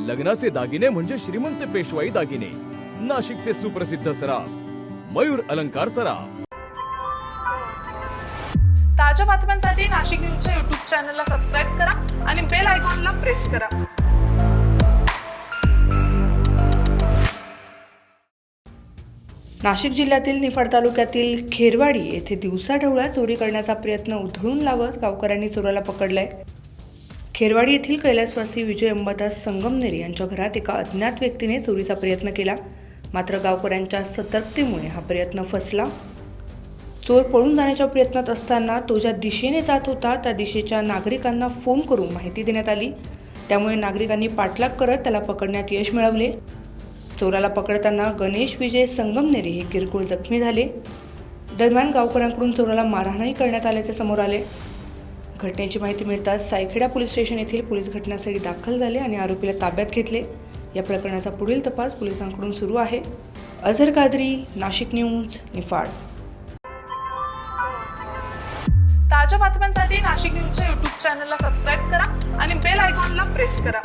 लग्नाचे दागिने म्हणजे श्रीमंत पेशवाई दागिने, नाशिकचे सुप्रसिद्ध सराफ मयूर अलंकार सराफ। ताज्या बातम्यांसाठी नाशिक न्यूजच्या YouTube चॅनलला सबस्क्राईब करा आणि बेल आयकॉनला प्रेस करा। नाशिक जिल्ह्यातील निफाड तालुक्यातील खेरवाडी येथे दिवसाढवळ्या चोरी करण्याचा प्रयत्न उधळून लावत गावकऱ्यांनी चोराला पकडलाय। खेरवाडी येथील कैलासवासी विजय अंबादास संगमनेरी यांच्या घरात एका अज्ञात व्यक्तीने चोरीचा प्रयत्न केला, मात्र गावकऱ्यांच्या सतर्कतेमुळे हा प्रयत्न फसला। चोर पळून जाण्याच्या प्रयत्नात असताना तो ज्या दिशेने जात होता त्या दिशेच्या नागरिकांना फोन करून माहिती देण्यात आली, त्यामुळे नागरिकांनी पाठलाग करत त्याला पकडण्यात यश मिळवले। चोराला पकडताना गणेश विजय संगमनेरी हे किरकोळ जखमी झाले। दरम्यान गावकऱ्यांकडून चोराला मारहाणही करण्यात आल्याचे समोर आले। घटनेची माहिती मिळताच सायखेडा पोलीस स्टेशन येथील पोलीस घटनास्थळी दाखल झाले आणि आरोपीला ताब्यात घेतले। या प्रकरणाचा पुढील तपास पोलिसांकडून सुरू आहे। अझर कादरी, नाशिक न्यूज, निफाड। ताज्या बातम्यांसाठी नाशिक न्यूजच्या YouTube चॅनलला सबस्क्राईब करा आणि बेल आयकॉनला प्रेस करा।